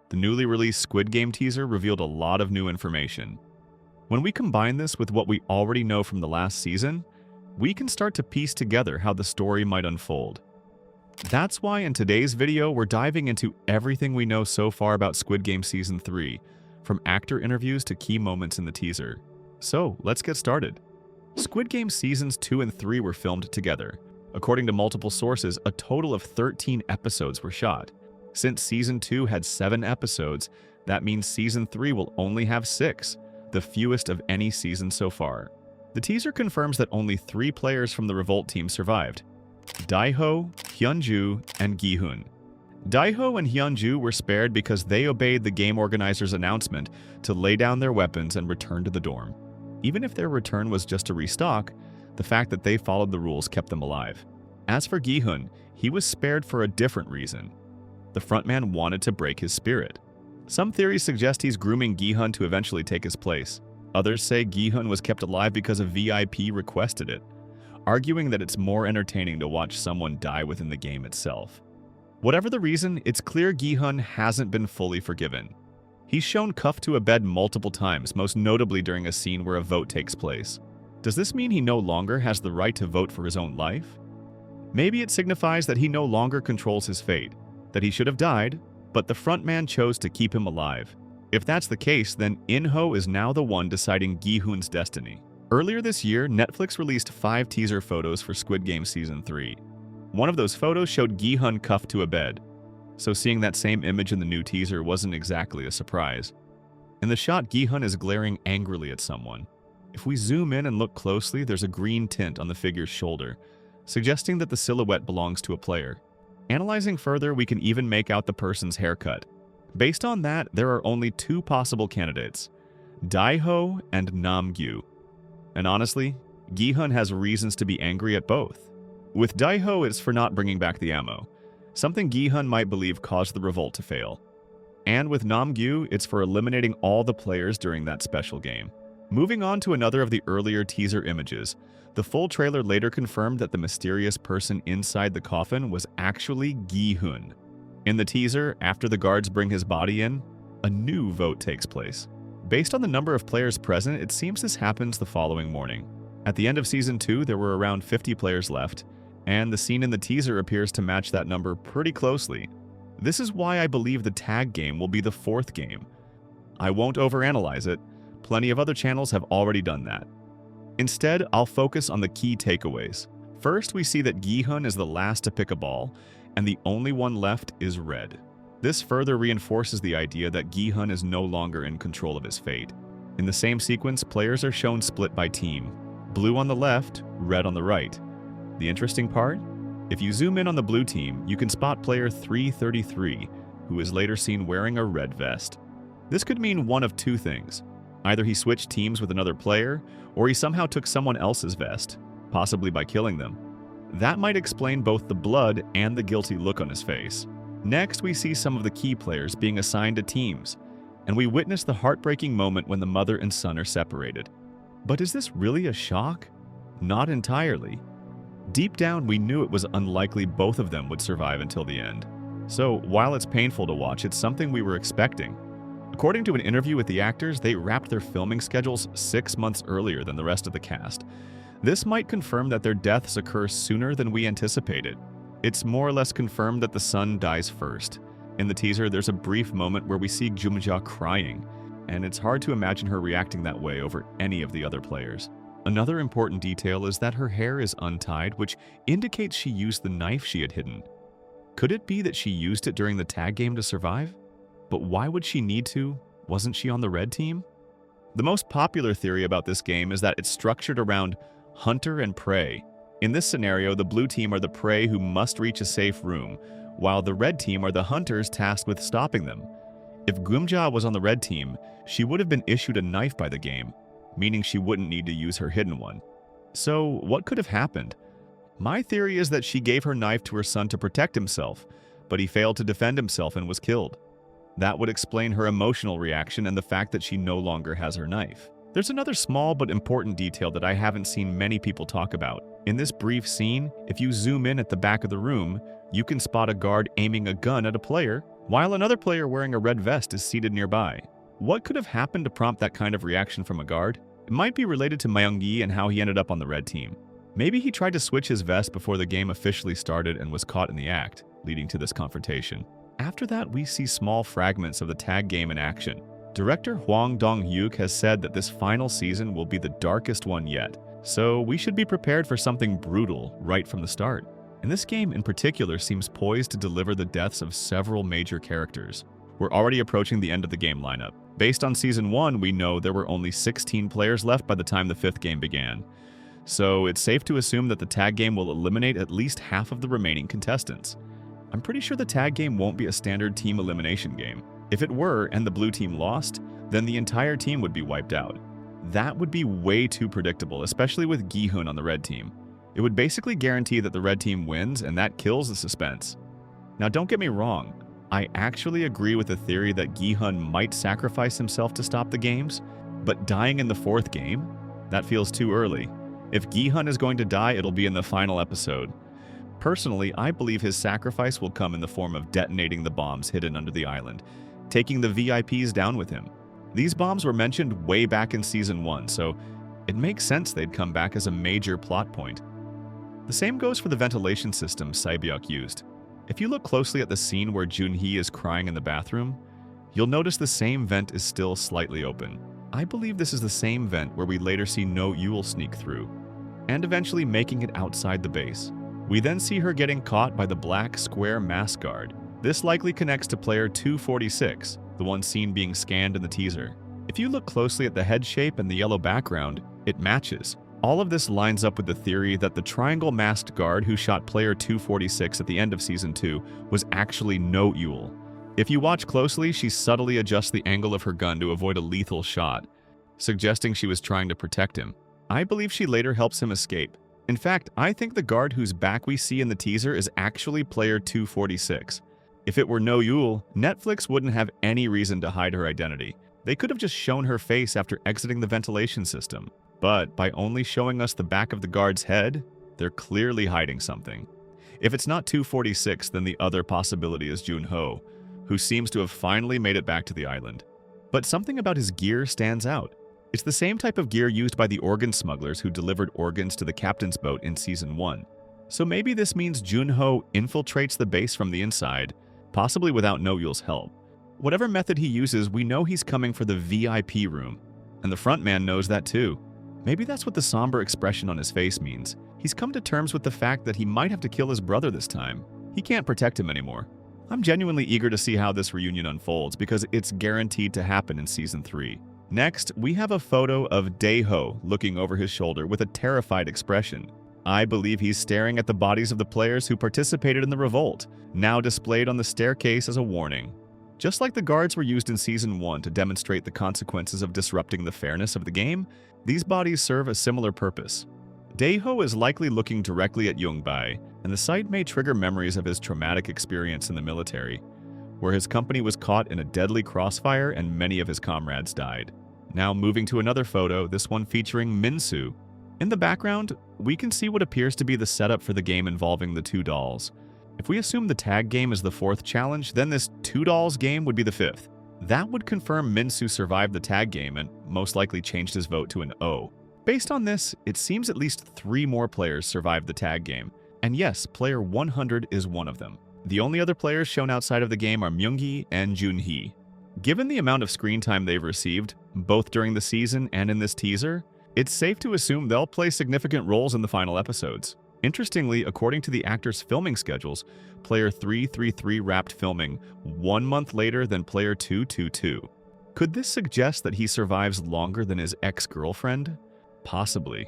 The newly released Squid Game teaser revealed a lot of new information. When we combine this with what we already know from the last season, we can start to piece together how the story might unfold. That's why in today's video we're diving into everything we know so far about Squid Game Season 3, from actor interviews to key moments in the teaser. So, let's get started. Squid Game Seasons 2 and 3 were filmed together. According to multiple sources, a total of 13 episodes were shot. Since Season 2 had 7 episodes, that means Season 3 will only have 6, the fewest of any season so far. The teaser confirms that only 3 players from the Revolt team survived: Gi-hun, Hyun-ju, and Gi-hun. Gi-hun and Hyun-ju were spared because they obeyed the game organizer's announcement to lay down their weapons and return to the dorm. Even if their return was just to restock, the fact that they followed the rules kept them alive. As for Gi-hun, he was spared for a different reason. The frontman wanted to break his spirit. Some theories suggest he's grooming Gi-hun to eventually take his place. Others say Gi-hun was kept alive because a VIP requested it, arguing that it's more entertaining to watch someone die within the game itself. Whatever the reason, it's clear Gi-hun hasn't been fully forgiven. He's shown cuffed to a bed multiple times, most notably during a scene where a vote takes place. Does this mean he no longer has the right to vote for his own life? Maybe it signifies that he no longer controls his fate, that he should have died, but the frontman chose to keep him alive. If that's the case, then In-ho is now the one deciding Gi-hun's destiny. Earlier this year, Netflix released 5 teaser photos for Squid Game Season 3. One of those photos showed Gi-hun cuffed to a bed, so seeing that same image in the new teaser wasn't exactly a surprise. In the shot, Gi-hun is glaring angrily at someone. If we zoom in and look closely, there's a green tint on the figure's shoulder, suggesting that the silhouette belongs to a player. Analyzing further, we can even make out the person's haircut. Based on that, there are only 2 possible candidates: Gi-hun and Nam-gyu. And honestly, Gi-hun has reasons to be angry at both. With Gi-hun, it's for not bringing back the ammo, something Gi-hun might believe caused the revolt to fail. And with Nam-gyu, it's for eliminating all the players during that special game. Moving on to another of the earlier teaser images, the full trailer later confirmed that the mysterious person inside the coffin was actually Gi-hun. In the teaser, after the guards bring his body in, a new vote takes place. Based on the number of players present, it seems this happens the following morning. At the end of Season 2, there were around 50 players left, and the scene in the teaser appears to match that number pretty closely. This is why I believe the tag game will be the 4th game. I won't overanalyze it. Plenty of other channels have already done that. Instead, I'll focus on the key takeaways. First, we see that Gi-hun is the last to pick a ball, and the only one left is red. This further reinforces the idea that Gi-hun is no longer in control of his fate. In the same sequence, players are shown split by team: blue on the left, red on the right. The interesting part? If you zoom in on the blue team, you can spot player 333, who is later seen wearing a red vest. This could mean one of 2 things. Either he switched teams with another player, or he somehow took someone else's vest, possibly by killing them. That might explain both the blood and the guilty look on his face. Next, we see some of the key players being assigned to teams, and we witness the heartbreaking moment when the mother and son are separated. But is this really a shock? Not entirely. Deep down, we knew it was unlikely both of them would survive until the end. So, while it's painful to watch, it's something we were expecting. According to an interview with the actors, they wrapped their filming schedules 6 months earlier than the rest of the cast. This might confirm that their deaths occur sooner than we anticipated. It's more or less confirmed that the son dies first. In the teaser, there's a brief moment where we see Jun-hee crying, and it's hard to imagine her reacting that way over any of the other players. Another important detail is that her hair is untied, which indicates she used the knife she had hidden. Could it be that she used it during the tag game to survive? But why would she need to? Wasn't she on the red team? The most popular theory about this game is that it's structured around hunter and prey. In this scenario, the blue team are the prey who must reach a safe room, while the red team are the hunters tasked with stopping them. If Gi-hun was on the red team, she would have been issued a knife by the game, meaning she wouldn't need to use her hidden one. So, what could have happened? My theory is that she gave her knife to her son to protect himself, but he failed to defend himself and was killed. That would explain her emotional reaction and the fact that she no longer has her knife. There's another small but important detail that I haven't seen many people talk about. In this brief scene, if you zoom in at the back of the room, you can spot a guard aiming a gun at a player while another player wearing a red vest is seated nearby. What could have happened to prompt that kind of reaction from a guard? It might be related to Myung-gi and how he ended up on the red team. Maybe he tried to switch his vest before the game officially started and was caught in the act, leading to this confrontation. After that, we see small fragments of the tag game in action. Director Hwang Dong-hyuk has said that this final season will be the darkest one yet, so we should be prepared for something brutal right from the start. And this game in particular seems poised to deliver the deaths of several major characters. We're already approaching the end of the game lineup. Based on Season 1, we know there were only 16 players left by the time the 5th game began. So it's safe to assume that the tag game will eliminate at least half of the remaining contestants. I'm pretty sure the tag game won't be a standard team elimination game. If it were and the blue team lost, then the entire team would be wiped out. That would be way too predictable, especially with Gi-hun on the red team. It would basically guarantee that the red team wins, and that kills the suspense. Now don't get me wrong, I actually agree with the theory that Gi-hun might sacrifice himself to stop the games, but dying in the 4th game? That feels too early. If Gi-hun is going to die, it'll be in the final episode. Personally, I believe his sacrifice will come in the form of detonating the bombs hidden under the island, taking the VIPs down with him. These bombs were mentioned way back in Season 1, so it makes sense they'd come back as a major plot point. The same goes for the ventilation system Sae-byuk used. If you look closely at the scene where Jun-hee is crying in the bathroom, you'll notice the same vent is still slightly open. I believe this is the same vent where we later see No Yule sneak through, and eventually making it outside the base. We then see her getting caught by the black square mask guard. This likely connects to player 246, the one seen being scanned in the teaser. If you look closely at the head shape and the yellow background, it matches. All of this lines up with the theory that the triangle masked guard who shot player 246 at the end of Season 2 was actually No Yule. If you watch closely, she subtly adjusts the angle of her gun to avoid a lethal shot, suggesting she was trying to protect him. I believe she later helps him escape. In fact, I think the guard whose back we see in the teaser is actually player 246. If it were No Yule, Netflix wouldn't have any reason to hide her identity. They could have just shown her face after exiting the ventilation system. But by only showing us the back of the guard's head, they're clearly hiding something. If it's not 246, then the other possibility is Jun-hee, who seems to have finally made it back to the island. But something about his gear stands out. It's the same type of gear used by the organ smugglers who delivered organs to the captain's boat in Season 1. So maybe this means Jun-hee infiltrates the base from the inside, possibly without No Yule's help. Whatever method he uses, we know he's coming for the VIP room, and the front man knows that too. Maybe that's what the somber expression on his face means. He's come to terms with the fact that he might have to kill his brother this time. He can't protect him anymore. I'm genuinely eager to see how this reunion unfolds because it's guaranteed to happen in Season 3. Next, we have a photo of Dae-ho looking over his shoulder with a terrified expression. I believe he's staring at the bodies of the players who participated in the revolt, now displayed on the staircase as a warning. Just like the guards were used in Season 1 to demonstrate the consequences of disrupting the fairness of the game, these bodies serve a similar purpose. Dae-ho is likely looking directly at Young-bae, and the sight may trigger memories of his traumatic experience in the military, where his company was caught in a deadly crossfire and many of his comrades died. Now moving to another photo, this one featuring Min-soo. In the background, we can see what appears to be the setup for the game involving the 2 dolls. If we assume the tag game is the 4th challenge, then this 2 dolls game would be the 5th. That would confirm Min-soo survived the tag game and most likely changed his vote to an O. Based on this, it seems at least 3 more players survived the tag game. And yes, player 100 is one of them. The only other players shown outside of the game are Myung-gi and Jun-hee. Given the amount of screen time they've received, both during the season and in this teaser, it's safe to assume they'll play significant roles in the final episodes. Interestingly, according to the actors' filming schedules, player 333 wrapped filming 1 month later than player 222. Could this suggest that he survives longer than his ex-girlfriend? Possibly.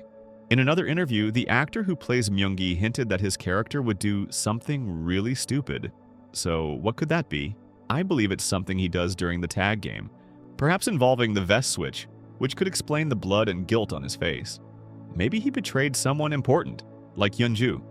In another interview, the actor who plays Myung-gi hinted that his character would do something really stupid. So what could that be? I believe it's something he does during the tag game, perhaps involving the vest switch, which could explain the blood and guilt on his face. Maybe he betrayed someone important, like Yeonju.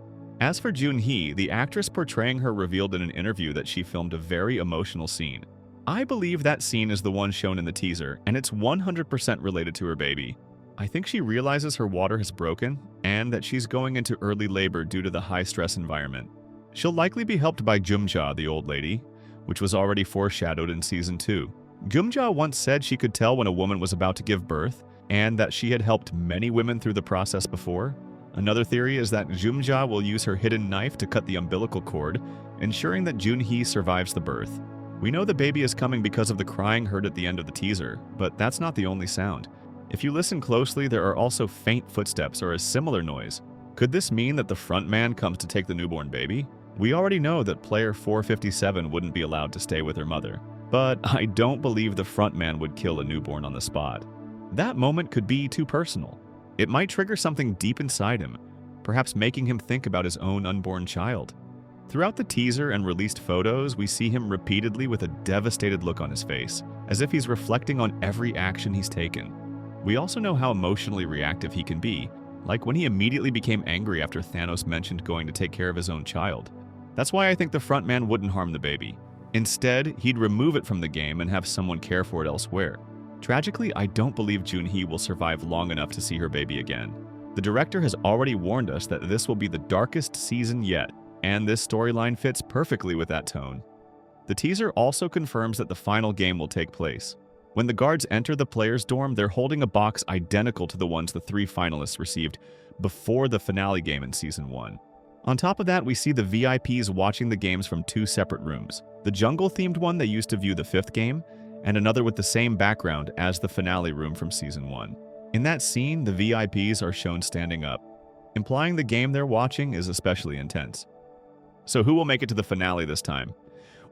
As for Jun-hee, the actress portraying her revealed in an interview that she filmed a very emotional scene. I believe that scene is the one shown in the teaser, and it's 100% related to her baby. I think she realizes her water has broken, and that she's going into early labor due to the high-stress environment. She'll likely be helped by Jum-ja, the old lady, which was already foreshadowed in Season 2. Jung-ja once said she could tell when a woman was about to give birth, and that she had helped many women through the process before. Another theory is that Jung-ja will use her hidden knife to cut the umbilical cord, ensuring that Jun-hee survives the birth. We know the baby is coming because of the crying heard at the end of the teaser, but that's not the only sound. If you listen closely, there are also faint footsteps or a similar noise. Could this mean that the front man comes to take the newborn baby? We already know that player 457 wouldn't be allowed to stay with her mother, but I don't believe the front man would kill a newborn on the spot. That moment could be too personal. It might trigger something deep inside him, perhaps making him think about his own unborn child. Throughout the teaser and released photos, we see him repeatedly with a devastated look on his face, as if he's reflecting on every action he's taken. We also know how emotionally reactive he can be, like when he immediately became angry after Thanos mentioned going to take care of his own child. That's why I think the front man wouldn't harm the baby. Instead, he'd remove it from the game and have someone care for it elsewhere. Tragically, I don't believe Jun-hee will survive long enough to see her baby again. The director has already warned us that this will be the darkest season yet, and this storyline fits perfectly with that tone. The teaser also confirms that the final game will take place. When the guards enter the player's dorm, they're holding a box identical to the ones the 3 finalists received before the finale game in Season 1. On top of that, we see the VIPs watching the games from 2 separate rooms. The jungle-themed one they used to view the 5th game, and another with the same background as the finale room from Season 1. In that scene, the VIPs are shown standing up, implying the game they're watching is especially intense. So who will make it to the finale this time?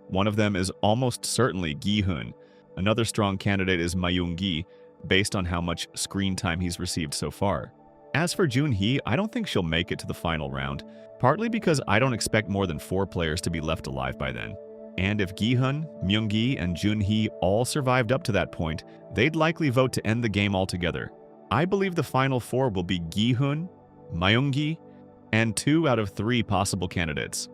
One of them is almost certainly Gi-hun. Another strong candidate is Myung-gi, based on how much screen time he's received so far. As for Jun-hee, I don't think she'll make it to the final round, partly because I don't expect more than 4 players to be left alive by then. And if Gi-hun, Myung-gi, and Jun-hee all survived up to that point, they'd likely vote to end the game altogether. I believe the final 4 will be Gi-hun, Myung-gi, and 2 out of 3 possible candidates: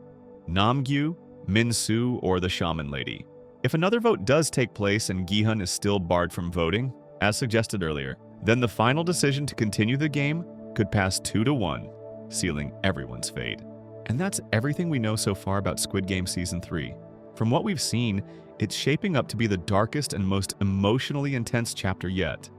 Namgyu, Min-soo, or the Shaman Lady. If another vote does take place and Gi-hun is still barred from voting, as suggested earlier, then the final decision to continue the game could pass 2-1, sealing everyone's fate. And that's everything we know so far about Squid Game Season 3. From what we've seen, it's shaping up to be the darkest and most emotionally intense chapter yet.